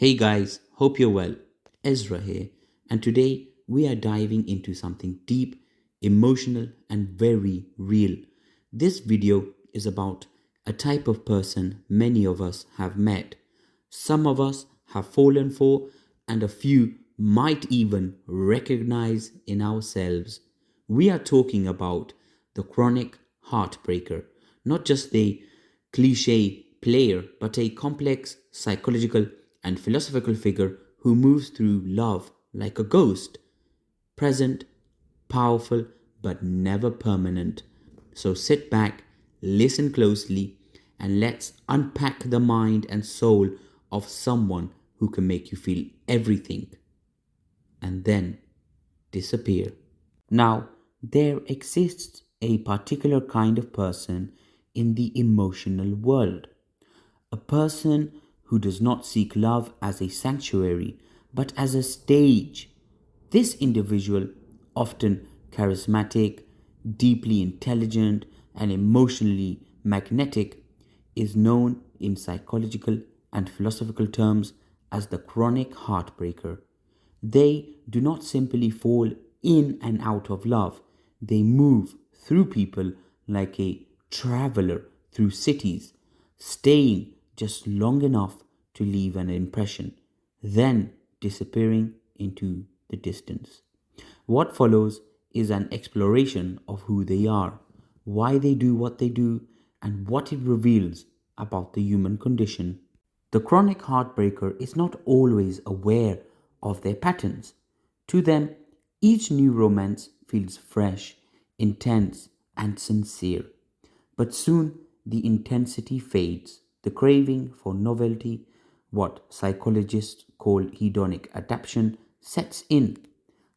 Hey guys, hope you're well. Ezra here, and today we are diving into something deep, emotional, and very real. This video is about a type of person many of us have met, some of us have fallen for, and a few might even recognize in ourselves. We are talking about the chronic heartbreaker, not just the cliche player, but a complex psychological and philosophical figure who moves through love like a ghost, present, powerful, but never permanent. So sit back, listen closely, and let's unpack the mind and soul of someone who can make you feel everything and then disappear. Now, there exists a particular kind of person in the emotional world, a person who does not seek love as a sanctuary but as a stage. This individual, often charismatic, deeply intelligent, and emotionally magnetic, is known in psychological and philosophical terms as the chronic heartbreaker. They do not simply fall in and out of love, they move through people like a traveler through cities, staying just long enough to leave an impression, then disappearing into the distance. What follows is an exploration of who they are, why they do what they do, and what it reveals about the human condition. The chronic heartbreaker is not always aware of their patterns. To them, each new romance feels fresh, intense, and sincere. But soon the intensity fades, the craving for novelty, what psychologists call hedonic adaptation, sets in.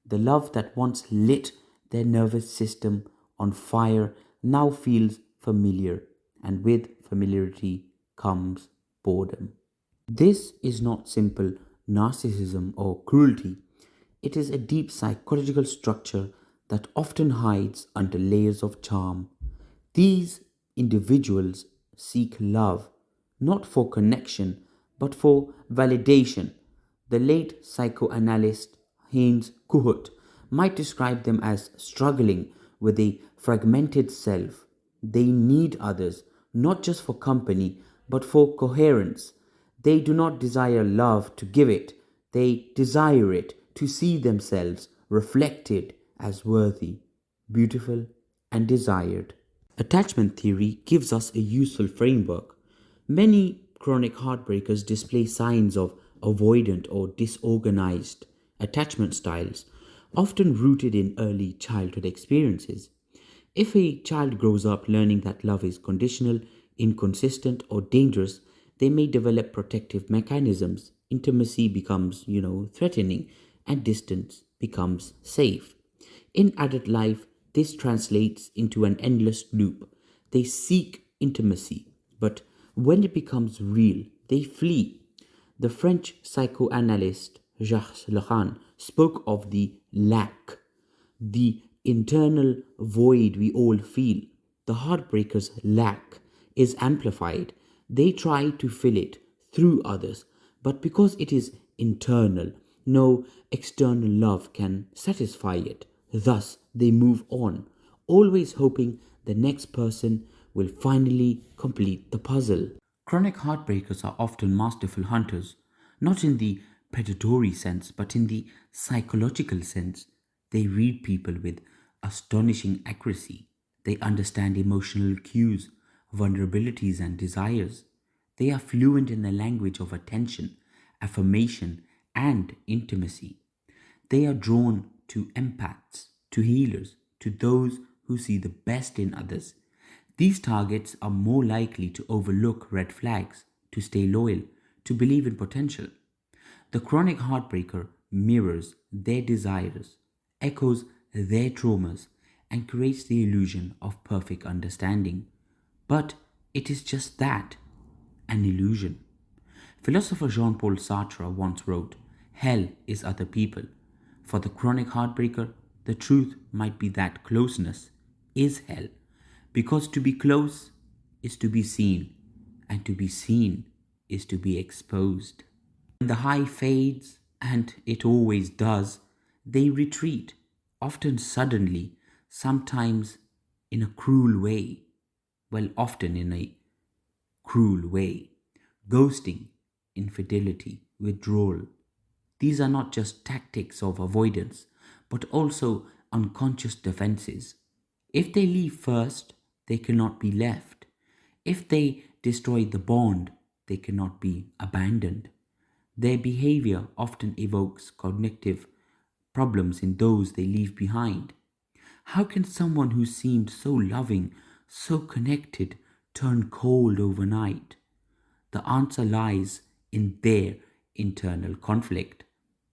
The love that once lit their nervous system on fire now feels familiar, and with familiarity comes boredom. This is not simple narcissism or cruelty. It is a deep psychological structure that often hides under layers of charm. These individuals seek love not for connection but for validation. The late psychoanalyst Heinz Kuhut might describe them as struggling with a fragmented self. They need others, not just for company, but for coherence. They do not desire love to give it, they desire it to see themselves reflected as worthy, beautiful, and desired. Attachment theory gives us a useful framework. Many chronic heartbreakers display signs of avoidant or disorganized attachment styles, often rooted in early childhood experiences. If a child grows up learning that love is conditional, inconsistent, or dangerous, they may develop protective mechanisms. Intimacy becomes, threatening, and distance becomes safe. In adult life, this translates into an endless loop. They seek intimacy, but when it becomes real, they flee. The French psychoanalyst Jacques Lacan spoke of the lack, the internal void we all feel. The heartbreaker's lack is amplified. They try to fill it through others, but because it is internal, no external love can satisfy it. Thus, they move on, always hoping the next person will finally complete the puzzle. Chronic heartbreakers are often masterful hunters, not in the predatory sense, but in the psychological sense. They read people with astonishing accuracy. They understand emotional cues, vulnerabilities, and desires. They are fluent in the language of attention, affirmation, and intimacy. They are drawn to empaths, to healers, to those who see the best in others. These targets are more likely to overlook red flags, to stay loyal, to believe in potential. The chronic heartbreaker mirrors their desires, echoes their traumas, and creates the illusion of perfect understanding. But it is just that, an illusion. Philosopher Jean Paul Sartre once wrote, "Hell is other people." For the chronic heartbreaker, the truth might be that closeness is hell, because to be close is to be seen, and to be seen is to be exposed. When the high fades, and it always does, they retreat, often suddenly, sometimes in a cruel way. Well, often in a cruel way. Ghosting, infidelity, withdrawal. These are not just tactics of avoidance, but also unconscious defenses. If they leave first, they cannot be left. If they destroy the bond, they cannot be abandoned. Their behavior often evokes cognitive problems in those they leave behind. How can someone who seemed so loving, so connected, turn cold overnight? The answer lies in their internal conflict.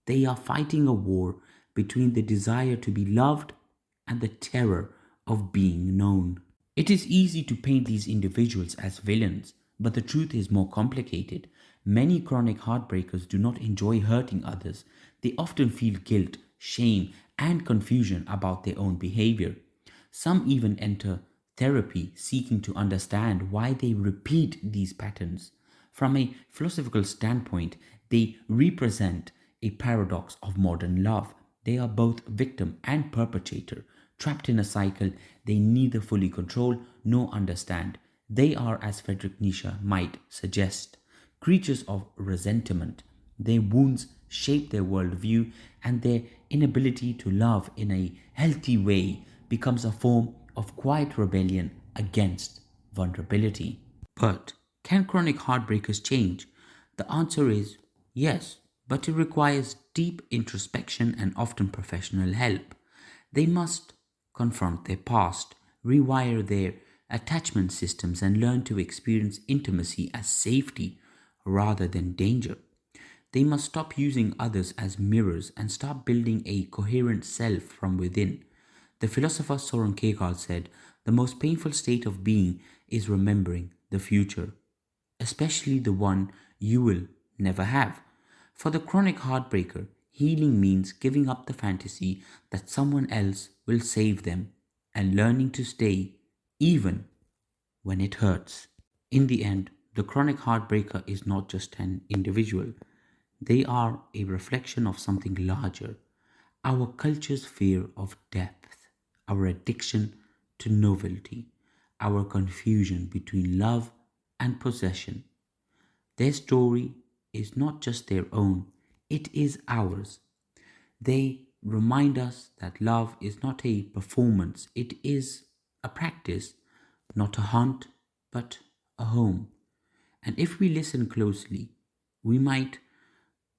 They are fighting a war between the desire to be loved and the terror of being known. It is easy to paint these individuals as villains, but the truth is more complicated. Many chronic heartbreakers do not enjoy hurting others. They often feel guilt, shame, and confusion about their own behavior. Some even enter therapy seeking to understand why they repeat these patterns. From a philosophical standpoint, they represent a paradox of modern love. They are both victim and perpetrator, trapped in a cycle they neither fully control nor understand. They are, as Friedrich Nietzsche might suggest, creatures of resentment. Their wounds shape their worldview, and their inability to love in a healthy way becomes a form of quiet rebellion against vulnerability. But can chronic heartbreakers change? The answer is yes, but it requires deep introspection and often professional help. They must confront their past, rewire their attachment systems, and learn to experience intimacy as safety rather than danger. They must stop using others as mirrors and start building a coherent self from within. The philosopher Soren Kierkegaard said, "The most painful state of being is remembering the future, especially the one you will never have." For the chronic heartbreaker, healing means giving up the fantasy that someone else will save them and learning to stay even when it hurts. In the end, the chronic heartbreaker is not just an individual, they are a reflection of something larger: our culture's fear of depth, our addiction to novelty, our confusion between love and possession. Their story is not just their own, it is ours. They remind us that love is not a performance, it is a practice, not a hunt, but a home. And if we listen closely, we might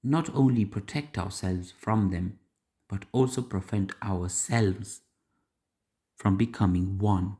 not only protect ourselves from them, but also prevent ourselves from becoming one